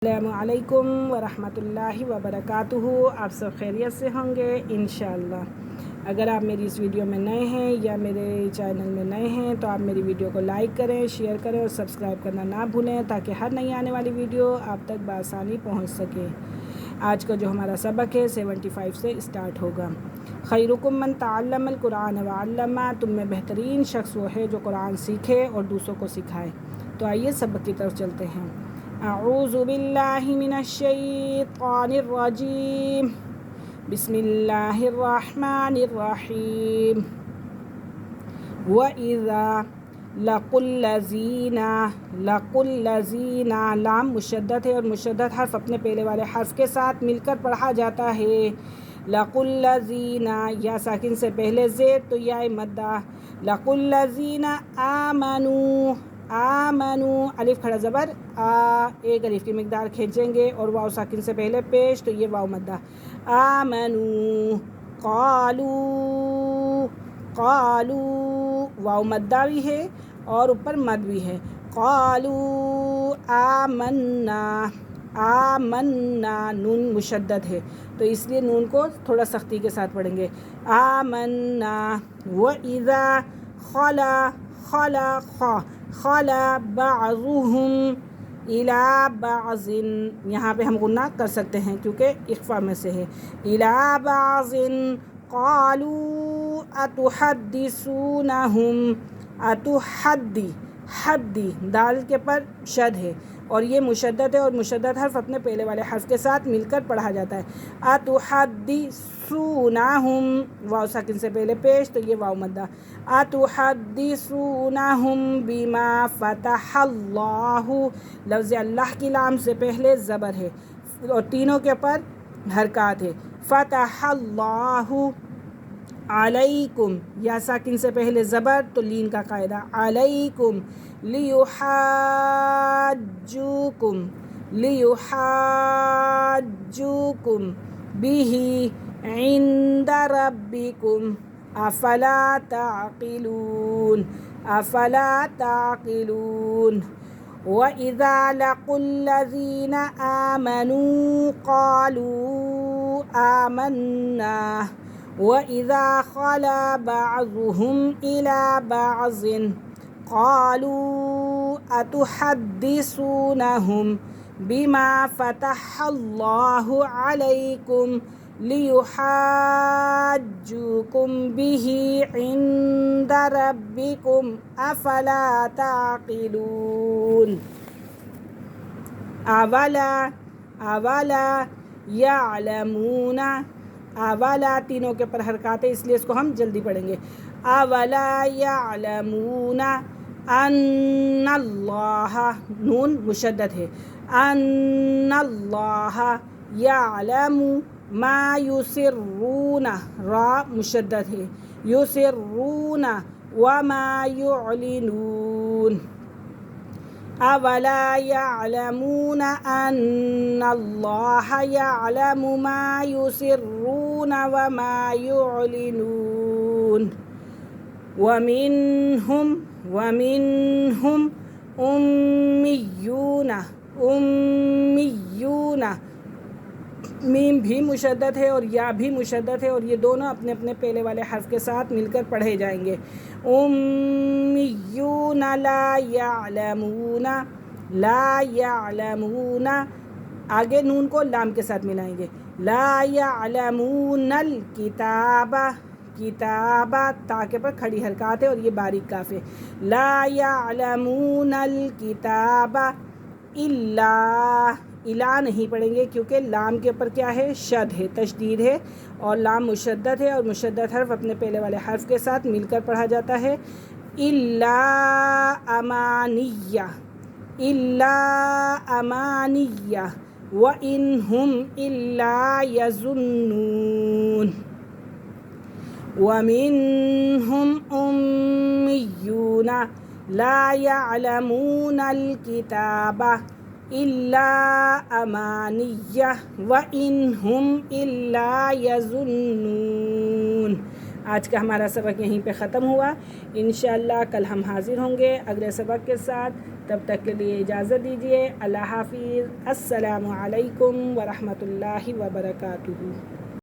السلام علیکم ورحمۃ اللہ وبرکاتہ۔ آپ سب خیریت سے ہوں گے انشاءاللہ۔ اگر آپ میری اس ویڈیو میں نئے ہیں یا میرے چینل میں نئے ہیں تو آپ میری ویڈیو کو لائک کریں، شیئر کریں اور سبسکرائب کرنا نہ بھولیں تاکہ ہر نئی آنے والی ویڈیو آپ تک بآسانی پہنچ سکے۔ آج کا جو ہمارا سبق ہے 75 سے اسٹارٹ ہوگا۔ خیرکم من تعلم القرآن وعلمہ، تم میں بہترین شخص وہ ہے جو قرآن سیکھے اور دوسروں کو سکھائے۔ تو آئیے سبق کی طرف چلتے ہیں۔ اعوذ باللہ من الشیطان الرجیم، بسم اللہ الرحمن الرحیم۔ وَإِذَا لَقُوا الَّذِينَ، لام مشدد ہے اور مشدد حرف اپنے پہلے والے حرف کے ساتھ مل کر پڑھا جاتا ہے۔ لَقُوا الَّذِينَ، یا ساکن سے پہلے زید تو یا مدہ۔ لَقُوا الَّذِينَ آمَنُوا، آمنوا الف کھڑا زبر آ، ایک الف کی مقدار کھینچیں گے اور واو ساکن سے پہلے پیش تو یہ واو مدہ۔ آمنوا، قالوا واو مدہ بھی ہے اور اوپر مد بھی ہے۔ قالوا آمنا، آمنا نون مشدد ہے تو اس لیے نون کو تھوڑا سختی کے ساتھ پڑھیں گے۔ آمنا۔ وَإِذَا خَلَا بَعْضُهُمْ إِلَى بَعْضٍ، یہاں پہ ہم غنہ کر سکتے ہیں کیونکہ اخفا میں سے ہے۔ إِلَى بَعْضٍ قَالُوا أَتُحَدِّثُونَهُمْ، حدی دال کے پر شد ہے اور یہ مشدد ہے اور مشدد حرف اپنے پہلے والے حرف کے ساتھ مل کر پڑھا جاتا ہے۔ أَتُحَدِّثُونَهُمْ، واو ساکن سے پہلے پیش تو یہ واو مدہ۔ أَتُحَدِّثُونَهُمْ بِمَا فَتَحَ اللَّهُ، لفظ اللہ کی لام سے پہلے زبر ہے اور تینوں کے پر حرکات ہے۔ فتح اللہ علیکم، یا ساکن سے پہلے زبر تو لین کا قاعدہ علیکم۔ لیحاجوکم بہ عند ربکم افلا تعقلون، افلا تعقلون۔ وَإِذَا لَقُوا الَّذِينَ آمَنُوا قَالُوا آمَنَّا، وَإِذَا خَلَا بَعْضُهُمْ إِلَى بَعْضٍ قَالُوا أَتُحَدِّثُونَهُمْ بِمَا فَتَحَ اللَّهُ عَلَيْكُمْ لِيُحَاجُّوكُمْ بِهِ عِندَ رَبِّكُمْ أَفَلَا تَعْقِلُونَ۔ اولا یعلمون، اولا تینوں کے پر حرکات ہے اس لیے اس کو ہم جلدی پڑھیں گے۔ اولا یعلمون ان اللہ، نون مشدد ہے۔ ان اللہ یعلم ما یسرون، را مشدد ہے۔ یسرون وما یعلنون۔ اولا یعلمون ان اللہ یعلم ما یسرون وما یعلنون۔ ومنہم امیون، امیون میم بھی مشدد ہے اور یا بھی مشدد ہے اور یہ دونوں اپنے اپنے پہلے والے حرف کے ساتھ مل کر پڑھے جائیں گے۔ امیون لا یعلمون، لا یعلمون، آگے نون کو لام کے ساتھ ملائیں گے۔ لا یعلمون الکتاب، کتاب تا کے پر کھڑی حرکات ہے اور یہ باریک کاف ہے۔ لا یعلمون الکتاب الا، الا نہیں پڑھیں گے کیونکہ لام کے اوپر کیا ہے، شد ہے، تشدید ہے اور لام مشدد ہے اور مشدد حرف اپنے پہلے والے حرف کے ساتھ مل کر پڑھا جاتا ہے۔ الا امانیہ، الا امانیہ وَإِنْ هُمْ إِلَّا يَظُنُّونَ۔ وَمِنْهُمْ أُمِّيُّونَ لَا يَعْلَمُونَ الْكِتَابَ إِلَّا أَمَانِيَّ وَإِنْ هُمْ إِلَّا يَظُنُّونَ۔ آج کا ہمارا سبق یہیں پہ ختم ہوا. انشاءاللہ کل ہم حاضر ہوں گے اگلے سبق کے ساتھ. تب تک کے لیے اجازت دیجیے. اللہ حافظ. السلام علیکم ورحمۃ اللہ وبرکاتہ.